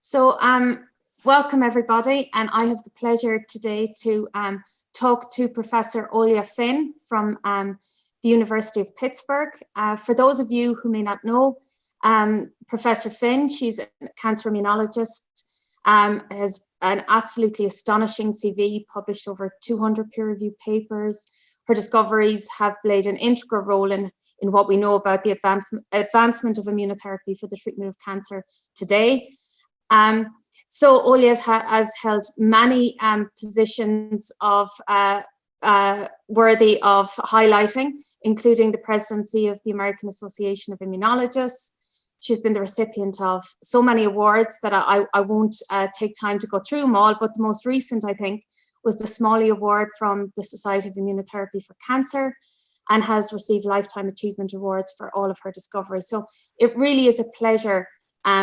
So welcome everybody, and I have the pleasure today to talk to Professor Olivera Finn from the University of Pittsburgh. For those of you who may not know Professor Finn, she's a cancer immunologist, has an absolutely astonishing CV, published over 200 peer-reviewed papers. Her discoveries have played an integral role in what we know about the advancement of immunotherapy for the treatment of cancer today. So Olivera has held many positions of worthy of highlighting, including the presidency of the American Association of Immunologists. She's been the recipient of so many awards that I won't take time to go through them all, but the most recent, I think, was the Smalley Award from the Society of Immunotherapy for Cancer, and has received Lifetime Achievement Awards for all of her discoveries. So it really is a pleasure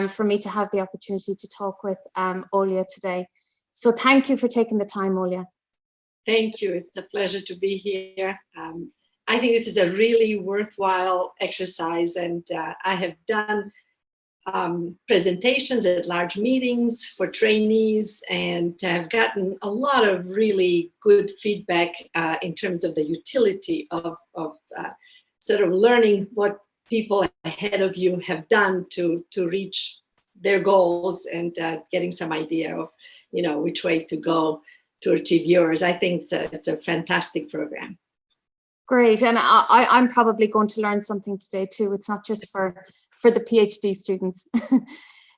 for me to have the opportunity to talk with Olivera today. So thank you for taking the time, Olivera. Thank you. It's a pleasure to be here. I think this is a really worthwhile exercise, and I have done presentations at large meetings for trainees, and have gotten a lot of really good feedback in terms of the utility of sort of learning what people ahead of you have done to reach their goals, and getting some idea of, which way to go to achieve yours. I think it's a fantastic program. Great, and I'm probably going to learn something today too. It's not just for the PhD students.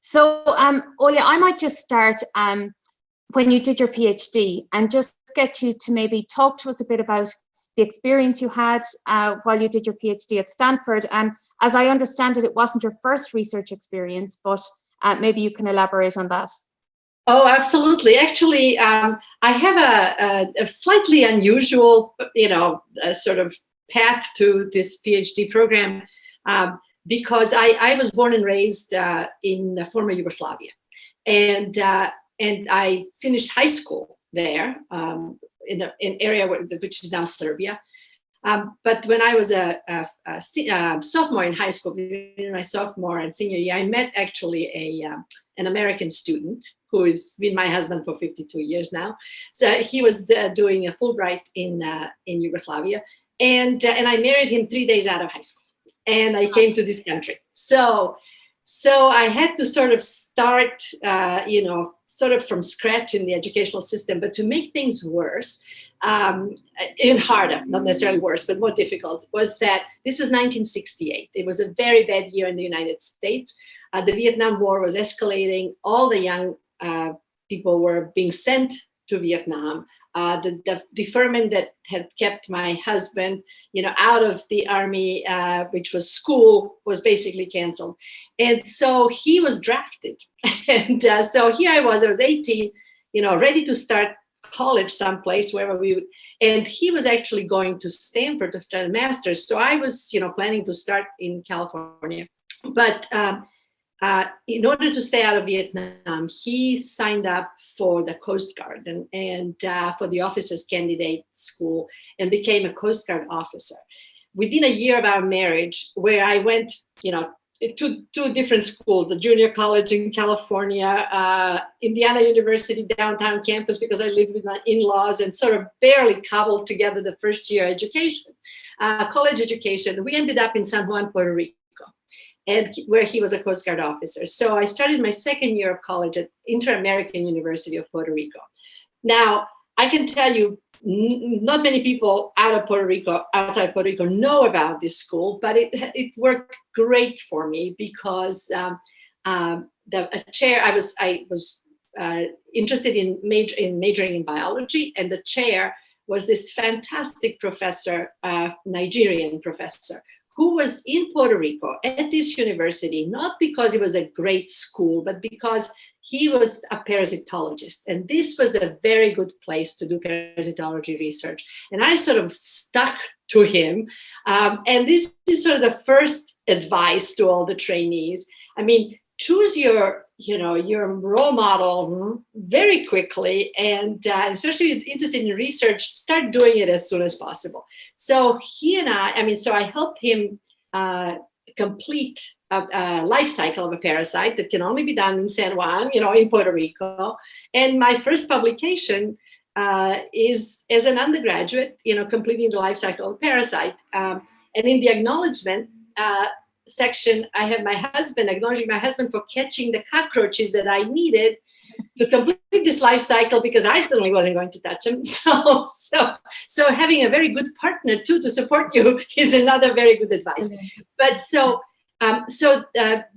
So Olivera, I might just start when you did your PhD, and just get you to maybe talk to us a bit about the experience you had while you did your PhD at Stanford. And as I understand it, it wasn't your first research experience, but maybe you can elaborate on that. Oh, absolutely. Actually, I have a slightly unusual, sort of path to this PhD program, because I was born and raised in the former Yugoslavia, and I finished high school there in an area which is now Serbia. But when I was a sophomore in high school, in my sophomore and senior year, I met actually an American student who has been my husband for 52 years now. So he was doing a Fulbright in Yugoslavia, and I married him 3 days out of high school, and I came to this country. So I had to sort of start, sort of from scratch in the educational system. But to make things worse, even harder, not necessarily worse, but more difficult, was that this was 1968. It was a very bad year in the United States. The Vietnam War was escalating. All the young people were being sent to Vietnam. The deferment that had kept my husband, out of the army, which was school, was basically canceled. And so he was drafted. And so here I was 18, ready to start college someplace, wherever we would, and he was actually going to Stanford to start a master's. So I was, planning to start in California. But in order to stay out of Vietnam, he signed up for the Coast Guard and for the officers candidate school, and became a Coast Guard officer. Within a year of our marriage, where I went, to two different schools, a junior college in California, Indiana University downtown campus, because I lived with my in-laws, and sort of barely cobbled together the first year education, college education. We ended up in San Juan, Puerto Rico, and where he was a Coast Guard officer. So I started my second year of college at Inter-American University of Puerto Rico. Now, I can tell you, not many people outside Puerto Rico know about this school, but it worked great for me, because the chair, I was interested in majoring in biology, and the chair was this fantastic professor, Nigerian professor, who was in Puerto Rico at this university, not because it was a great school, but because he was a parasitologist. And this was a very good place to do parasitology research. And I sort of stuck to him. And this is sort of the first advice to all the trainees. I mean, choose your role model very quickly, and especially if you're interested in research, start doing it as soon as possible. So he and so I helped him complete life cycle of a parasite that can only be done in San Juan, in Puerto Rico. And my first publication is as an undergraduate, completing the life cycle of a parasite. And in the acknowledgement section, I have my husband acknowledging my husband for catching the cockroaches that I needed to complete this life cycle, because I certainly wasn't going to touch them. So having a very good partner too to support you is another very good advice. But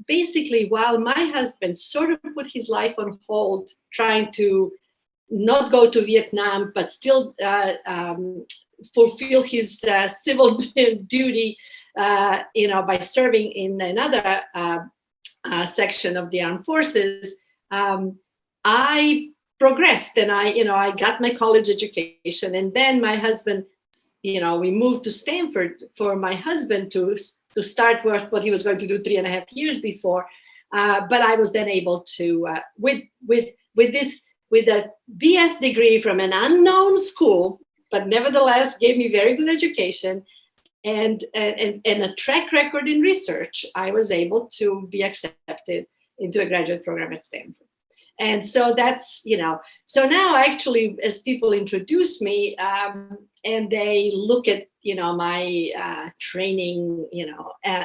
basically, while my husband sort of put his life on hold, trying to not go to Vietnam, but still fulfill his civil duty, by serving in another section of the armed forces, I progressed, and I got my college education, and then my husband, we moved to Stanford for my husband to start what he was going to do 3.5 years before. But I was then able to, with a BS degree from an unknown school, but nevertheless gave me very good education and a track record in research, I was able to be accepted into a graduate program at Stanford. And so that's, so now actually, as people introduce me and they look at, my training,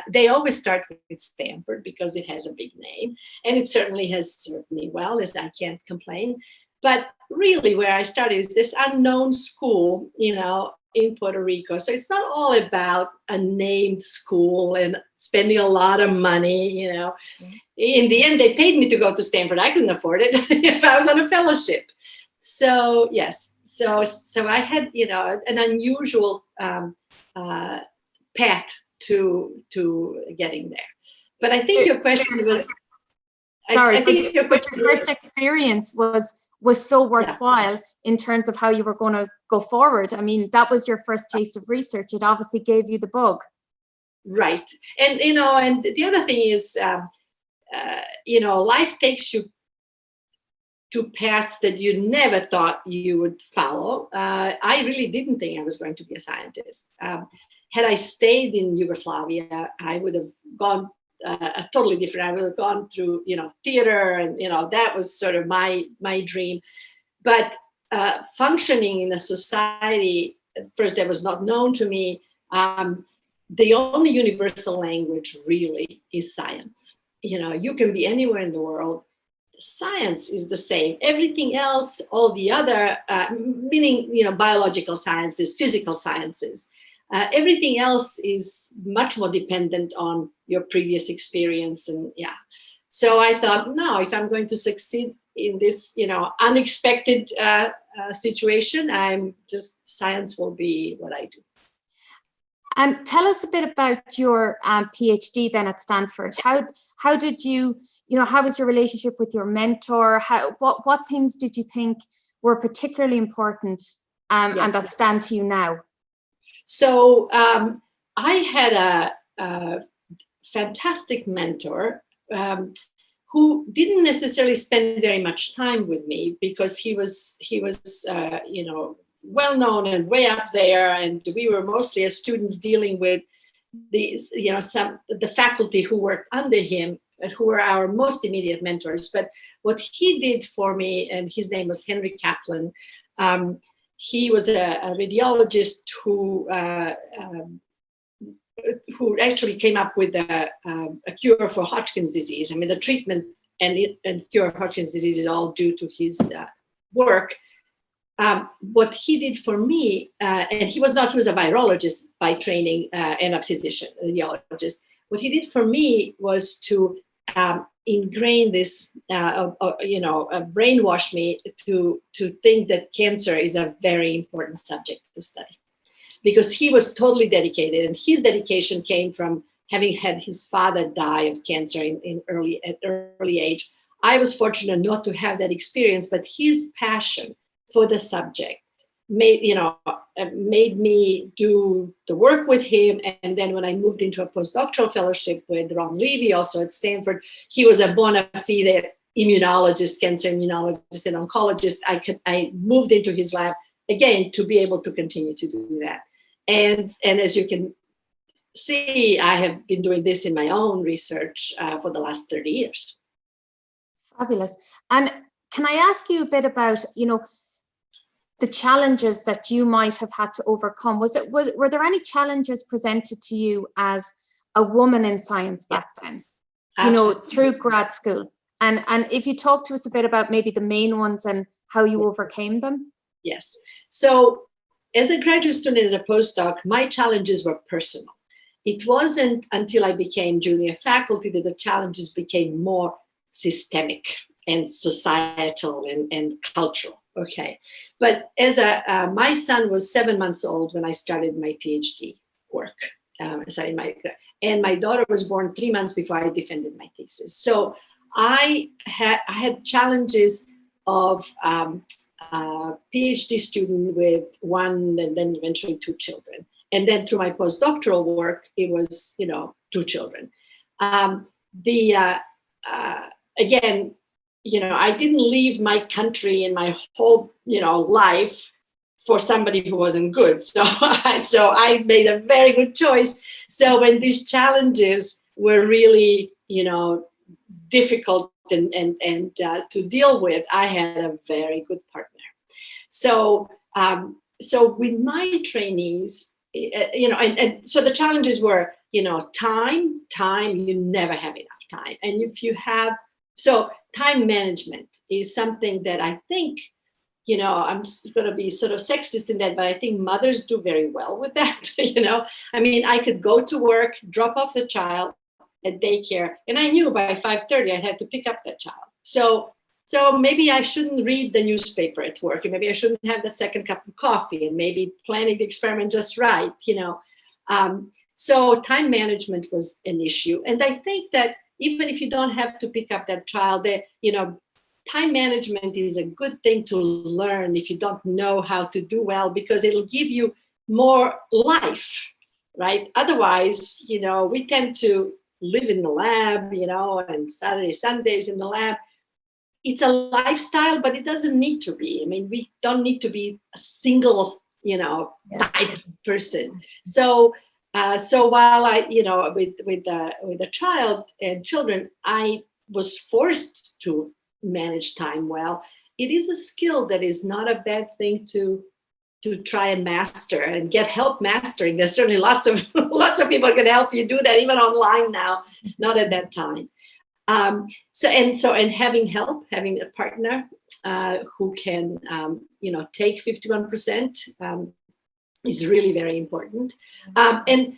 they always start with Stanford because it has a big name, and it certainly has served me well, as I can't complain. But really where I started is this unknown school, in Puerto Rico. So it's not all about a named school and spending a lot of money, In the end, they paid me to go to Stanford. I couldn't afford it if I was on a fellowship. So yes, so I had, an unusual path to getting there. But I think your question was, sorry, but your first experience was so worthwhile in terms of how you were going to go forward. I mean, that was your first taste of research. It obviously gave you the bug. Right. And, and the other thing is, life takes you to paths that you never thought you would follow. I really didn't think I was going to be a scientist. Had I stayed in Yugoslavia, I would have gone a totally different. I would have gone through, theater, and that was sort of my dream. But functioning in a society, first, that was not known to me. The only universal language really is science. You can be anywhere in the world. Science is the same. Everything else, all the other, meaning biological sciences, physical sciences. Everything else is much more dependent on your previous experience. And so I thought, no, if I'm going to succeed in this, unexpected situation, science will be what I do. And tell us a bit about your PhD then at Stanford. How did you, how was your relationship with your mentor? What things did you think were particularly important and that stand to you now? So I had a fantastic mentor who didn't necessarily spend very much time with me because he was well known and way up there, and we were mostly as students dealing with these, the faculty who worked under him and who were our most immediate mentors. But what he did for me, and his name was Henry Kaplan. He was a radiologist who actually came up with a cure for Hodgkin's disease. I mean, the treatment and cure of Hodgkin's disease is all due to his work. What he did for me, and he was a virologist by training and a physician, a radiologist. What he did for me was to ingrain this, brainwash me to think that cancer is a very important subject to study, because he was totally dedicated, and his dedication came from having had his father die of cancer at early age. I was fortunate not to have that experience, but his passion for the subject made me do the work with him. And then when I moved into a postdoctoral fellowship with Ron Levy, also at Stanford, he was a bona fide immunologist, cancer immunologist and oncologist. I moved into his lab again to be able to continue to do that. And as you can see, I have been doing this in my own research for the last 30 years. Fabulous. And can I ask you a bit about, the challenges that you might have had to overcome? Were there any challenges presented to you as a woman in science back then? Absolutely. Through grad school? And if you talk to us a bit about maybe the main ones and how you overcame them? Yes. So as a graduate student, as a postdoc, my challenges were personal. It wasn't until I became junior faculty that the challenges became more systemic and societal and cultural. Okay. But as my son was 7 months old when I started my PhD work. And my daughter was born 3 months before I defended my thesis. So I had challenges of PhD student with one and then eventually 2 children. And then through my postdoctoral work, it was, 2 children. Again, I didn't leave my country and my whole, life for somebody who wasn't good. So I made a very good choice. So when these challenges were really, difficult and to deal with, I had a very good partner. So with my trainees, and so the challenges were, time, you never have enough time. And if you have, so time management is something that I think, I'm going to be sort of sexist in that, but I think mothers do very well with that. I could go to work, drop off the child at daycare, and I knew by 5:30 I had to pick up that child. So maybe I shouldn't read the newspaper at work, and maybe I shouldn't have that second cup of coffee, and maybe planning the experiment just right, So time management was an issue. And I think that even if you don't have to pick up that child, time management is a good thing to learn if you don't know how to do well, because it'll give you more life, right? Otherwise, we tend to live in the lab, and Saturday, Sundays in the lab. It's a lifestyle, but it doesn't need to be. We don't need to be a single, type person. So while I, with a child and children, I was forced to manage time well. It is a skill that is not a bad thing to try and master and get help mastering. There's certainly lots of people can help you do that, even online now, not at that time. And having help, having a partner who can, take 51% is really very important. And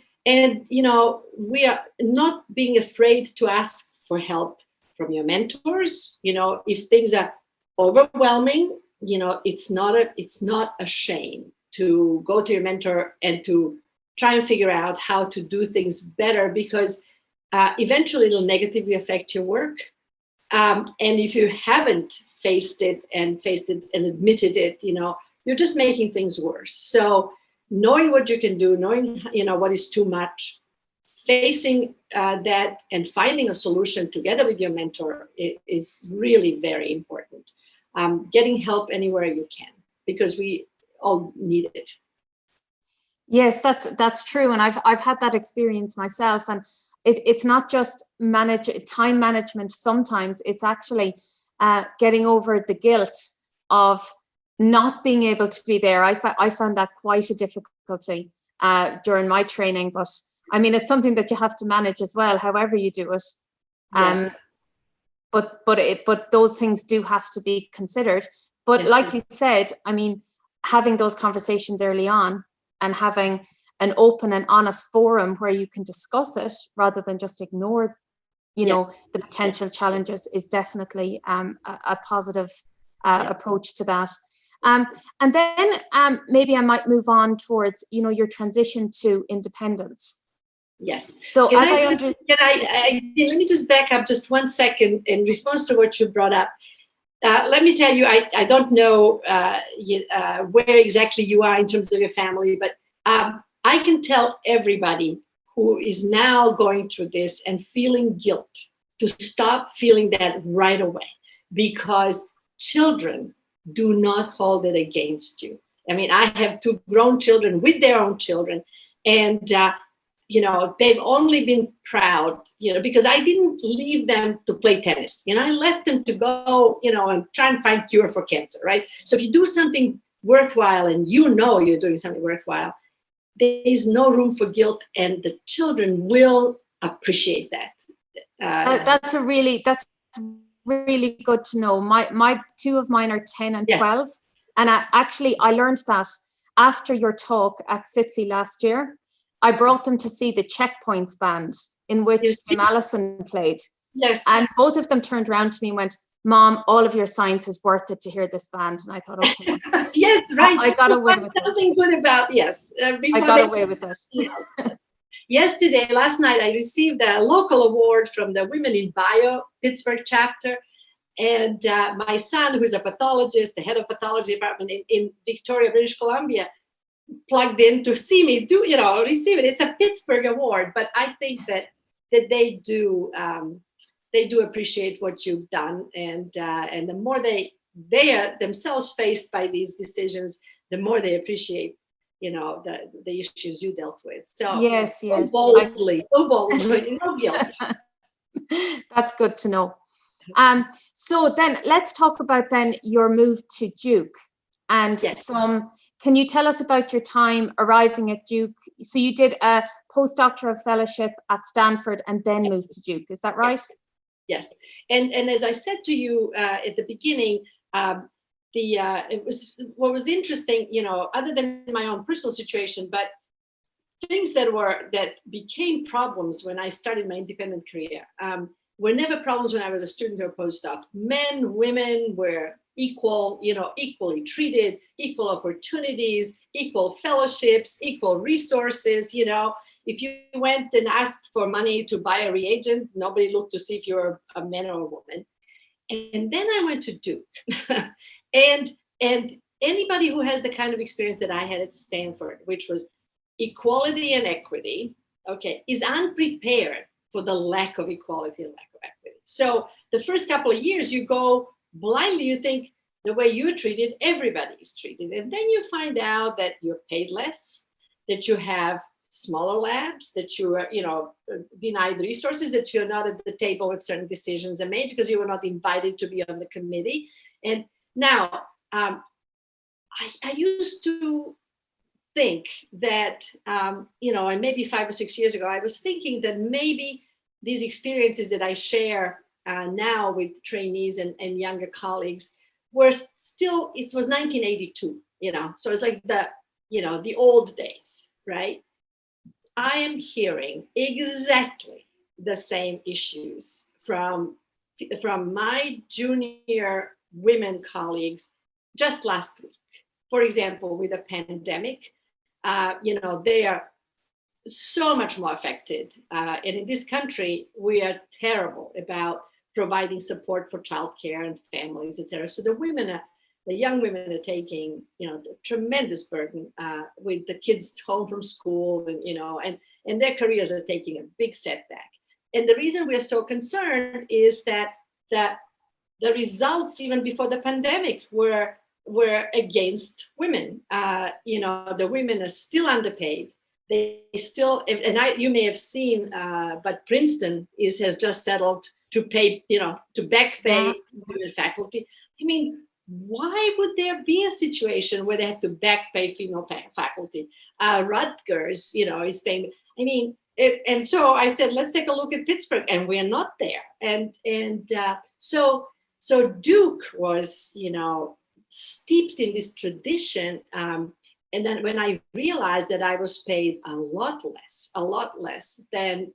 we are not being afraid to ask for help from your mentors. If things are overwhelming, it's not a shame to go to your mentor and to try and figure out how to do things better, because eventually it'll negatively affect your work. And if you haven't faced it and admitted it, you're just making things worse. So knowing what you can do, knowing, what is too much, facing that and finding a solution together with your mentor is really very important. Getting help anywhere you can, because we all need it. Yes, that's true. And I've had that experience myself. And it's not just time management. Sometimes it's actually getting over the guilt of not being able to be there. I found that quite a difficulty during my training, but it's something that you have to manage as well, however you do it. Yes. But those things do have to be considered. But yes, like you said, having those conversations early on and having an open and honest forum where you can discuss it rather than just ignore, the potential challenges is definitely a positive approach to that. And then maybe I might move on towards, your transition to independence. Yes. So let me just back up just 1 second in response to what you brought up. Let me tell you, I don't know where exactly you are in terms of your family, but I can tell everybody who is now going through this and feeling guilt to stop feeling that right away, because children do not hold it against you. I have 2 grown children with their own children, and they've only been proud, because I didn't leave them to play tennis. I left them to go, and try and find cure for cancer, right? So if you do something worthwhile and you're doing something worthwhile, there is no room for guilt, and the children will appreciate that. That's really good to know. My two of mine are 10 and 12, and I learned that after your talk at SITSI last year. I brought them to see the Checkpoints band in which Jim Allison played. Yes. And both of them turned around to me and went, "Mom, all of your science is worth it to hear this band." And I thought, okay. Yes, right. I got away with it. Something good about, yes. I got away with it. Yes. Last night, I received a local award from the Women in Bio Pittsburgh chapter. And my son, who's a pathologist, the head of pathology department in Victoria, British Columbia, plugged in to see me receive it. It's a Pittsburgh award, but I think that they do appreciate what you've done, and the more they are themselves faced by these decisions, the more they appreciate the issues you dealt with. So yes, so boldly, no guilt. That's good to know. So then let's talk about then your move to Duke, and can you tell us about your time arriving at Duke? So you did a postdoctoral fellowship at Stanford and then moved to Duke. Is that right? Yes. And as I said to you at the beginning, it was what was interesting, other than my own personal situation, but things that became problems when I started my independent career were never problems when I was a student or postdoc. Men, women were equally treated, equal opportunities, equal fellowships, equal resources. If you went and asked for money to buy a reagent, nobody looked to see if you were a man or a woman. And then I went to Duke. and anybody who has the kind of experience that I had at Stanford, which was equality and equity, is unprepared for the lack of equality and lack of equity. So the first couple of years, you go blindly, you think the way you're treated, everybody is treated. And then you find out that you're paid less, that you have smaller labs, that you are, denied resources, that you're not at the table when certain decisions are made because you were not invited to be on the committee. And now, I used to think that, and maybe 5 or 6 years ago, I was thinking that maybe these experiences that I share now with trainees and younger colleagues were still, it was 1982, so it's like the old days, right? I am hearing exactly the same issues from my junior women colleagues just last week. For example, with the pandemic, they are so much more affected. And in this country, we are terrible about providing support for childcare and families, et cetera. So the young women are taking, the tremendous burden with the kids home from school, and their careers are taking a big setback. And the reason we're so concerned is that the results, even before the pandemic, were against women. The women are still underpaid. They still, you may have seen, but Princeton has just settled to pay, to back pay women faculty. I mean, why would there be a situation where they have to back pay female faculty? Rutgers, is paying. I mean, and so I said, let's take a look at Pittsburgh, and we're not there. And so Duke was, steeped in this tradition. And then when I realized that I was paid a lot less than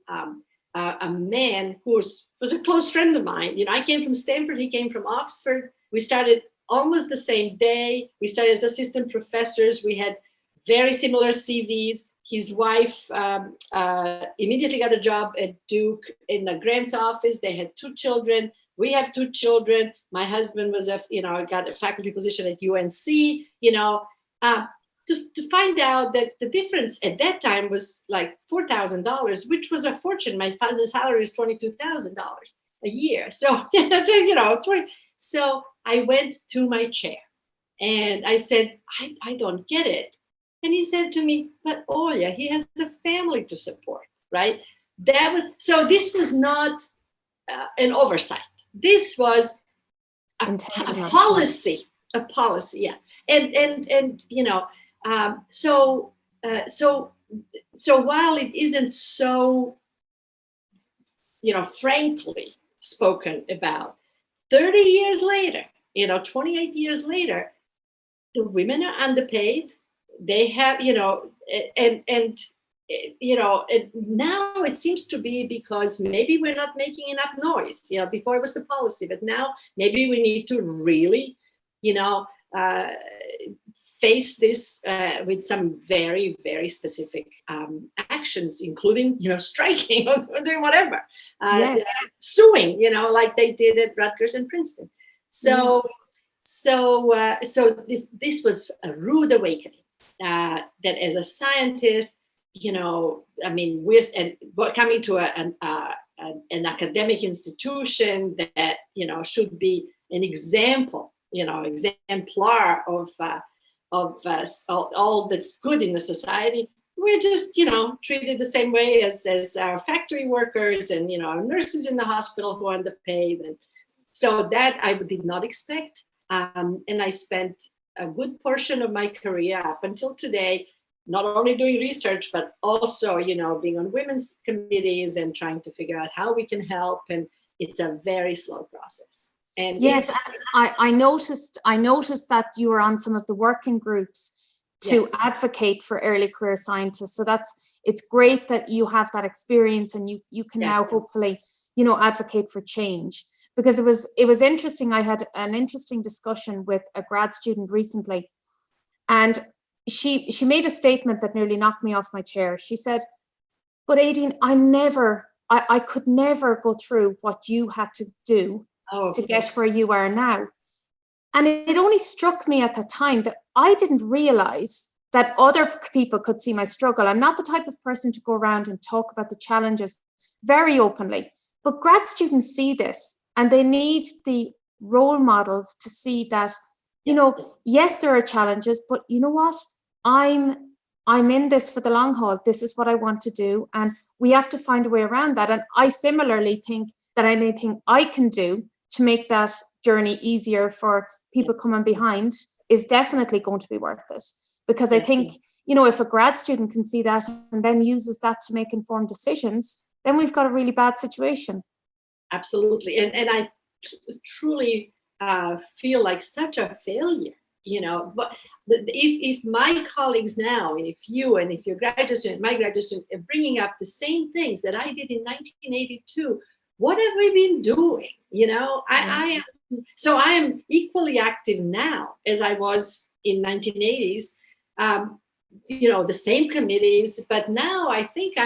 a man who was a close friend of mine. I came from Stanford, he came from Oxford. We started almost the same day. We started as assistant professors. We had very similar CVs. His wife immediately got a job at Duke in the grants office. They had 2 children. We have 2 children. My husband was got a faculty position at UNC, to find out that the difference at that time was like $4,000, which was a fortune. My father's salary is $22,000 a year. So that's 20. So I went to my chair and I said, I don't get it. And he said to me, but Olya, he has a family to support. right? This was not an oversight. This was a policy, yeah. And so while it isn't so, frankly spoken about, 30 years later, 28 years later, the women are underpaid. They have, and now it seems to be because maybe we're not making enough noise. Before it was the policy, but now maybe we need to really, face this with some very, very specific actions, including, striking or doing whatever, yes. Suing, like they did at Rutgers and Princeton. So this was a rude awakening. That as a scientist, we're coming to an academic institution that should be an example, exemplar of all that's good in the society. We're just treated the same way as our factory workers and our nurses in the hospital who are underpaid, and so that I did not expect. And I spent a good portion of my career up until today, not only doing research, but also, being on women's committees and trying to figure out how we can help. And it's a very slow process. And yes, I noticed that you were on some of the working groups to advocate for early career scientists. So it's great that you have that experience and you can now hopefully, advocate for change. Because it was interesting. I had an interesting discussion with a grad student recently, and she made a statement that nearly knocked me off my chair. She said, "But Aideen, I could never go through what you had to do to get where you are now." And it only struck me at the time that I didn't realize that other people could see my struggle. I'm not the type of person to go around and talk about the challenges very openly, but grad students see this. And they need the role models to see that, yes, there are challenges, but you know what? I'm in this for the long haul. This is what I want to do. And we have to find a way around that. And I similarly think that anything I can do to make that journey easier for people coming behind is definitely going to be worth it. Because I think, if a grad student can see that and then uses that to make informed decisions, then we've got a really bad situation. Absolutely. And I truly feel like such a failure, but if my colleagues now, and if your graduate student, my graduate student are bringing up the same things that I did in 1982, what have we been doing? I am equally active now as I was in 1980s, the same committees, but now I think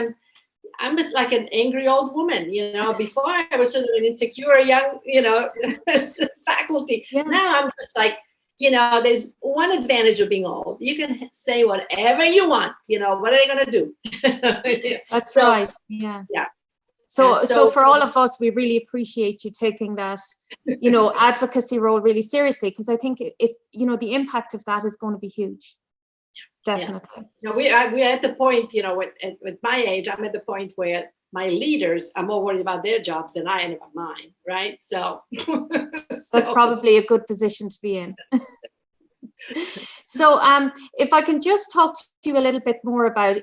I'm just like an angry old woman, before I was sort of an insecure young, faculty. Yeah. Now I'm just like, there's one advantage of being old. You can say whatever you want, what are they going to do? That's right. Yeah. Yeah. So for all of us, we really appreciate you taking that, advocacy role really seriously, because I think it, the impact of that is going to be huge. Definitely. Yeah. We're at the point, with my age, I'm at the point where my leaders are more worried about their jobs than I am about mine, right? So that's probably a good position to be in. So if I can just talk to you a little bit more about,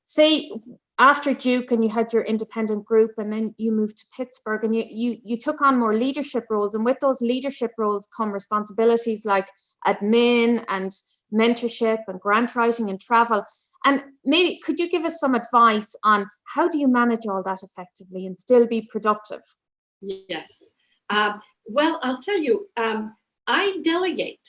say after Duke and you had your independent group and then you moved to Pittsburgh and you took on more leadership roles, and with those leadership roles come responsibilities like admin and mentorship and grant writing and travel. And maybe could you give us some advice on how do you manage all that effectively and still be productive? Yes. Well, I'll tell you, I delegate.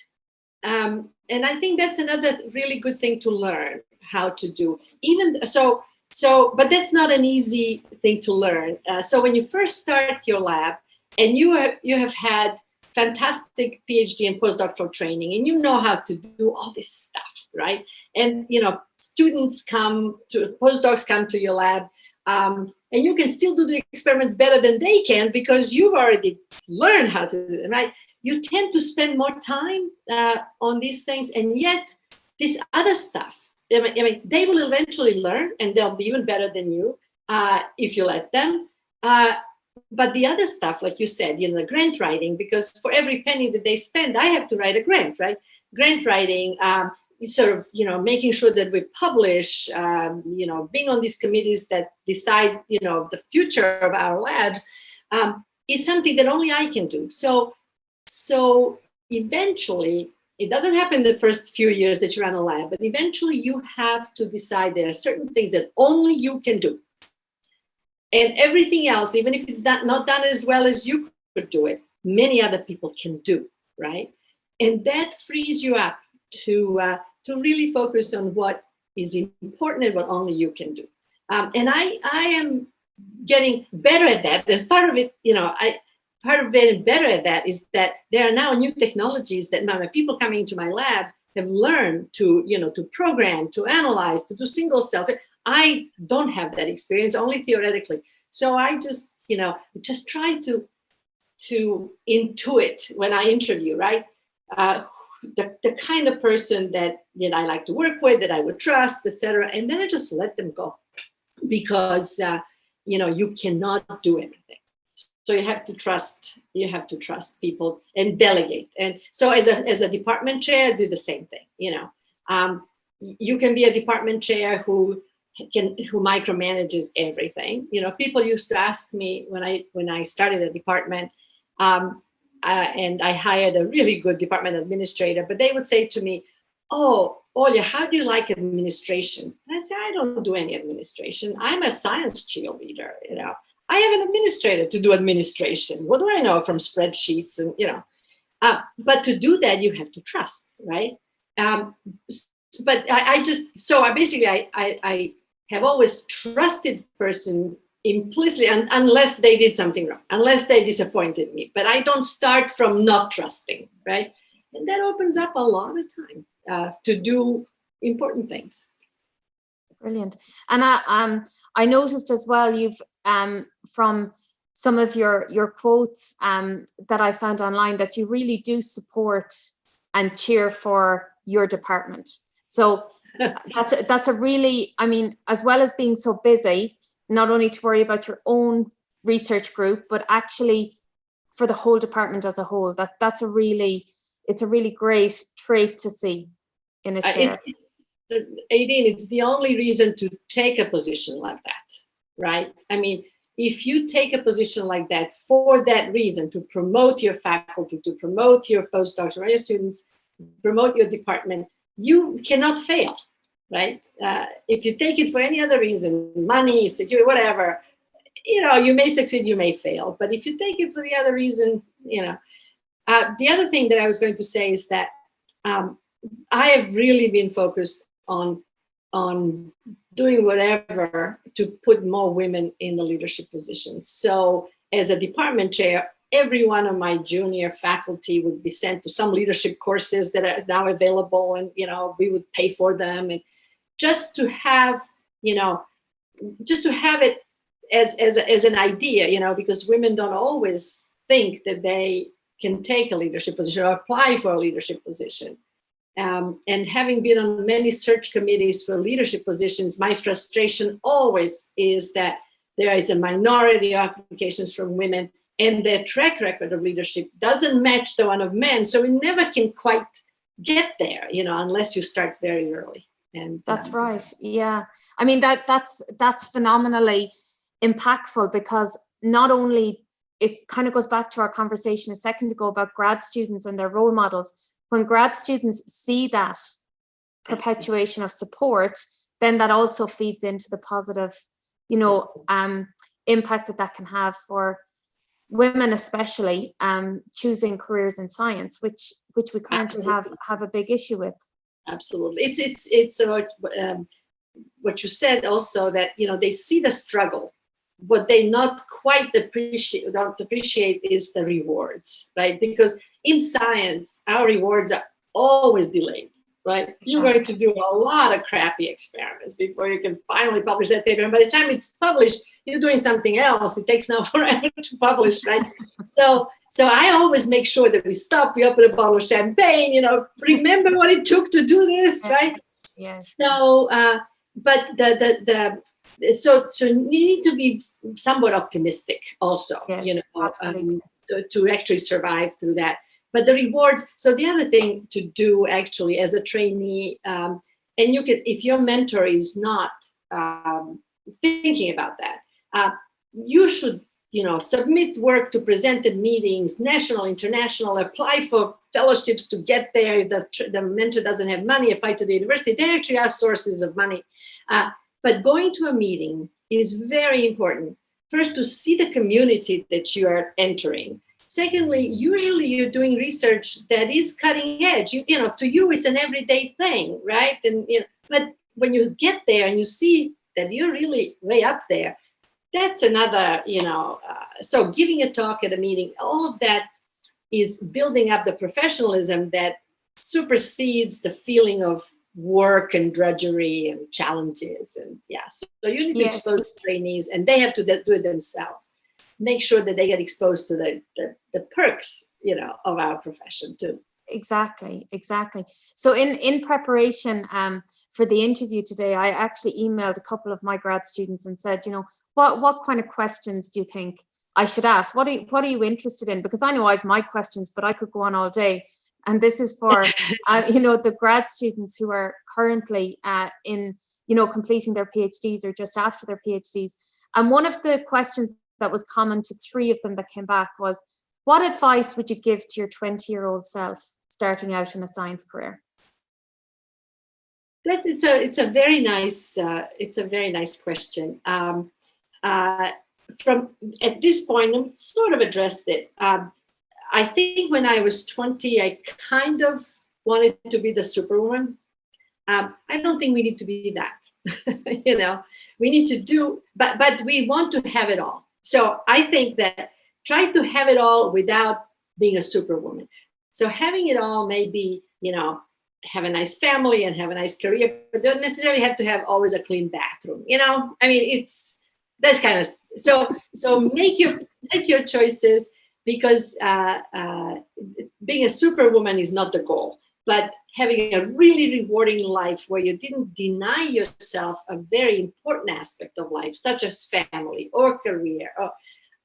And I think that's another really good thing to learn how to do. But that's not an easy thing to learn. So when you first start your lab and you have had fantastic PhD and postdoctoral training, and you know how to do all this stuff, right? And postdocs come to your lab, and you can still do the experiments better than they can because you've already learned how to do them, right? You tend to spend more time on these things, and yet this other stuff, they will eventually learn, and they'll be even better than you. if you let them. But the other stuff, like you said, the grant writing, because for every penny that they spend, I have to write a grant, right? Grant writing, sort of, making sure that we publish, being on these committees that decide, the future of our labs, is something that only I can do. So eventually, it doesn't happen the first few years that you run a lab, but eventually you have to decide there are certain things that only you can do. And everything else, even if it's not done as well as you could do it, many other people can do, right? And that frees you up to really focus on what is important and what only you can do. And I am getting better at that. As part of it, part of getting better at that is that there are now new technologies that my people coming into my lab have learned to program, to analyze, to do single cells. I don't have that experience, only theoretically. So I just try to intuit when I interview, right? The kind of person that I like to work with, that I would trust, etc. And then I just let them go, because you cannot do everything. So you have to trust people and delegate. And so as a department chair, do the same thing. You can be a department chair who micromanages everything. People used to ask me when I started a department, and I hired a really good department administrator, but they would say to me, "Oh, Olya, how do you like administration?" And I said, "I don't do any administration. I'm a science cheerleader. I have an administrator to do administration. What do I know from spreadsheets?" And but to do that, you have to trust, right? But I have always trusted person implicitly, unless they did something wrong, unless they disappointed me. But I don't start from not trusting, right? And that opens up a lot of time to do important things. Brilliant. And I noticed as well, you've from some of your quotes that I found online, that you really do support and cheer for your department. So that's a really, as well as being so busy, not only to worry about your own research group, but actually for the whole department as a whole. It's a really great trait to see in a chair. Aideen, it's the only reason to take a position like that, right? If you take a position like that for that reason, to promote your faculty, to promote your postdocs or your students, promote your department, you cannot fail, right? If you take it for any other reason, money, security, whatever, you may succeed, you may fail. But if you take it for the other reason, the other thing that I was going to say is that I have really been focused on doing whatever to put more women in the leadership positions. So as a department chair, every one of my junior faculty would be sent to some leadership courses that are now available, and we would pay for them, and just to have it as an idea, because women don't always think that they can take a leadership position or apply for a leadership position. And having been on many search committees for leadership positions, my frustration always is that there is a minority of applications from women, and their track record of leadership doesn't match the one of men. So we never can quite get there, unless you start very early. And that's right. Yeah. That's phenomenally impactful, because not only it kind of goes back to our conversation a second ago about grad students and their role models. When grad students see that perpetuation of support, then that also feeds into the positive, impact that can have for women, especially choosing careers in science, which we currently have a big issue with. Absolutely. It's what you said also, that they see the struggle. What they don't appreciate is the rewards, right? Because in science, our rewards are always delayed, right? You're going to do a lot of crappy experiments before you can finally publish that paper. And by the time it's published, you're doing something else. It takes now forever to publish, right? So I always make sure that we stop, we open a bottle of champagne, remember what it took to do this, right? Yes. So, but so you need to be somewhat optimistic also, Yes, absolutely. to actually survive through that. But the rewards, so the other thing to do actually as a trainee, and you can, if your mentor is not thinking about that, you should, submit work to present at meetings, national, international, apply for fellowships to get there. If the mentor doesn't have money, apply to the university. They actually are sources of money. But going to a meeting is very important. First, to see the community that you are entering. Secondly, usually you're doing research that is cutting edge. To you, it's an everyday thing, right? And but when you get there and you see that you're really way up there, that's another, so giving a talk at a meeting, all of that is building up the professionalism that supersedes the feeling of work and drudgery and challenges. And so you need to expose trainees, and they have to do it themselves. Make sure that they get exposed to the perks, of our profession too. Exactly. So in preparation for the interview today, I actually emailed a couple of my grad students and said, what kind of questions do you think I should ask? What are you interested in? Because I know I have my questions, but I could go on all day. And this is for, the grad students who are currently in, completing their PhDs or just after their PhDs. And one of the questions that was common to 3 of them that came back was, what advice would you give to your 20-year-old self starting out in a science career? It's a very nice question. From at this point, I sort of addressed it. I think when I was 20, I kind of wanted to be the superwoman. I don't think we need to be that. We need to do, but we want to have it all. So I think that try to have it all without being a superwoman. So having it all may be, have a nice family and have a nice career, but don't necessarily have to have always a clean bathroom. That's kind of, so make your choices, because being a superwoman is not the goal, but having a really rewarding life where you didn't deny yourself a very important aspect of life, such as family or career.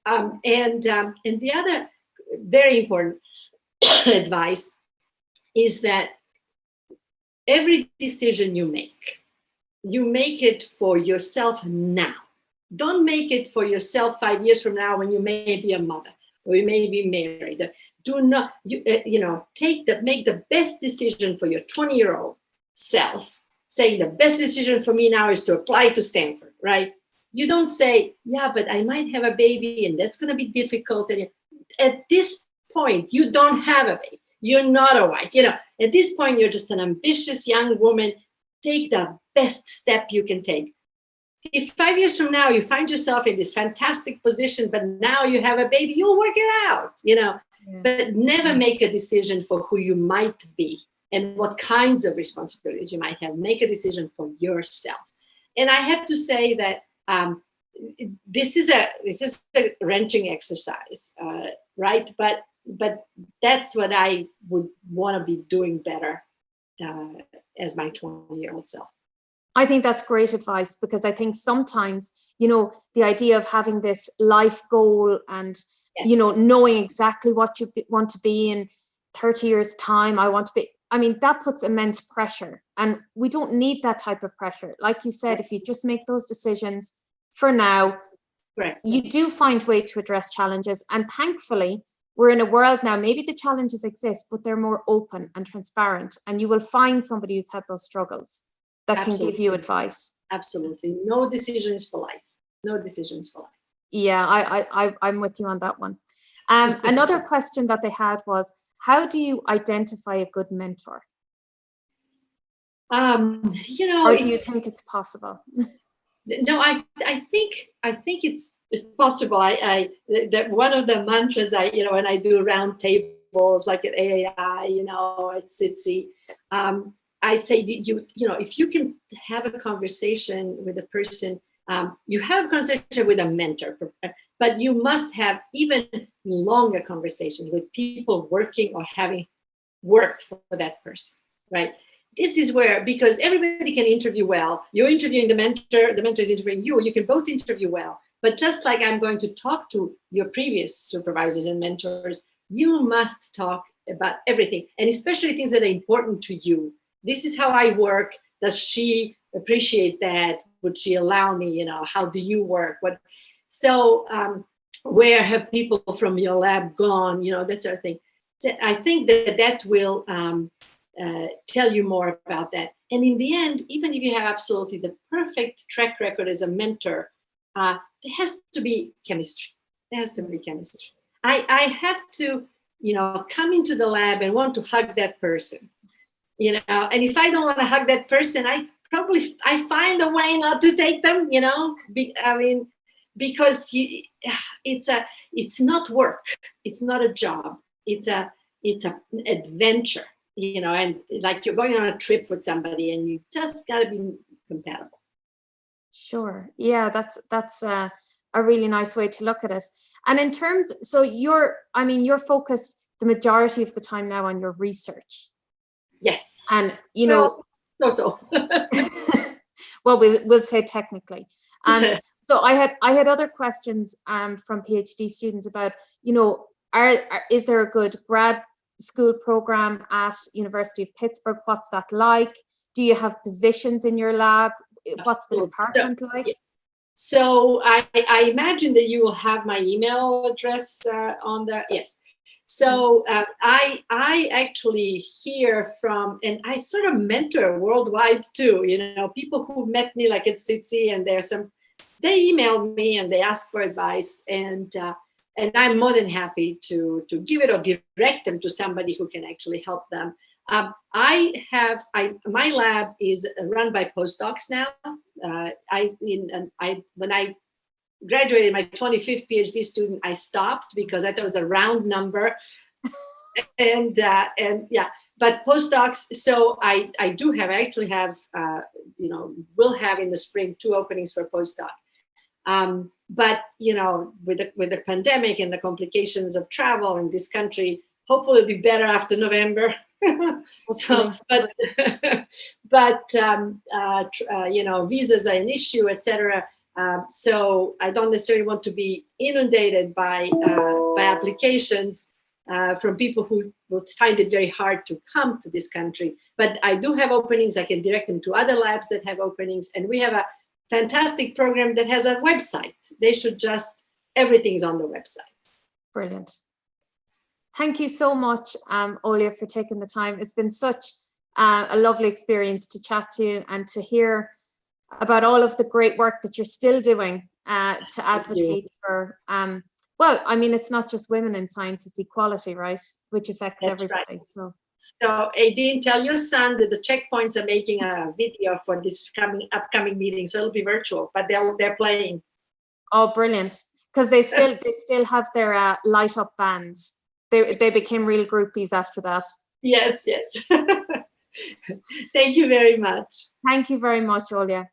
And the other very important advice is that every decision you make it for yourself now. Don't make it for yourself 5 years from now when you may be a mother or you may be married. Do not, make the best decision for your 20-year-old self, saying the best decision for me now is to apply to Stanford, right? You don't say, yeah, but I might have a baby and that's going to be difficult. And at this point, you don't have a baby. You're not a wife. At this point, you're just an ambitious young woman. Take the best step you can take. If 5 years from now you find yourself in this fantastic position, but now you have a baby, you'll work it out, But never make a decision for who you might be and what kinds of responsibilities you might have. Make a decision for yourself. And I have to say that this is a wrenching exercise, right? But that's what I would want to be doing better as my 20-year-old self. I think that's great advice, because I think sometimes, the idea of having this life goal and, knowing exactly what you want to be in 30 years' time, that puts immense pressure, and we don't need that type of pressure. Like you said, if you just make those decisions for now, you do find a way to address challenges. And thankfully, we're in a world now, maybe the challenges exist, but they're more open and transparent, and you will find somebody who's had those struggles that can give you advice. Absolutely. No decisions for life. No decisions for life. Yeah, I'm with you on that one. Another question that they had was, how do you identify a good mentor? Or do you think it's possible? No, I think it's possible. That one of the mantras when I do round tables like at AAI, at SITSI, I say, if you can have a conversation with a person, you have a conversation with a mentor, but you must have even longer conversations with people working or having worked for that person, right? this is where, because everybody can interview well. You're interviewing the mentor is interviewing you. You can both interview well. But just like I'm going to talk to your previous supervisors and mentors, you must talk about everything, and especially things that are important to you. This is how I work. Does she appreciate that? Would she allow me? You know, how do you work? What? So where have people from your lab gone? You know, that sort of thing. So I think that will tell you more about that. And in the end, even if you have absolutely the perfect track record as a mentor, there has to be chemistry. There has to be chemistry. I have to, you know, come into the lab and want to hug that person, you know, and if I don't want to hug that person, I find a way not to take them, you know, because it's not work. It's not a job. It's an adventure, you know, and like you're going on a trip with somebody and you just got to be compatible. Sure. Yeah, that's a really nice way to look at it. And in terms, so you're focused the majority of the time now on your research. Yes. And, you know, so. Well, we'll say technically. So I had other questions from PhD students about, you know, is there a good grad school program at University of Pittsburgh? What's that like? Do you have positions in your lab? What's the department like? So I imagine that you will have my email address on the, yes. So I actually hear from, and I sort of mentor worldwide too, you know, people who met me like at SITC, and they emailed me and they ask for advice, and I'm more than happy to give it or direct them to somebody who can actually help them. My lab is run by postdocs now. When I graduated, my 25th PhD student, I stopped because I thought it was a round number, and yeah. But postdocs, so I actually have, you know, we'll have in the spring 2 openings for postdoc. But you know, with the pandemic and the complications of travel in this country, hopefully it'll be better after November. So, but you know, visas are an issue, etc. So I don't necessarily want to be inundated by applications from people who would find it very hard to come to this country. But I do have openings. I can direct them to other labs that have openings, and we have a fantastic program that has a website. They should everything's on the website. Brilliant. Thank you so much, Olivera, for taking the time. It's been such a lovely experience to chat to you and to hear about all of the great work that you're still doing to advocate for, well, I mean, it's not just women in science, it's equality, right? Which affects everybody. Right. So Aideen, tell your son that the checkpoints are making a video for this upcoming meeting, so it'll be virtual, but they're playing. Oh, brilliant! Because they still have their light up bands. They became real groupies after that. Yes. Thank you very much. Thank you very much, Olivera.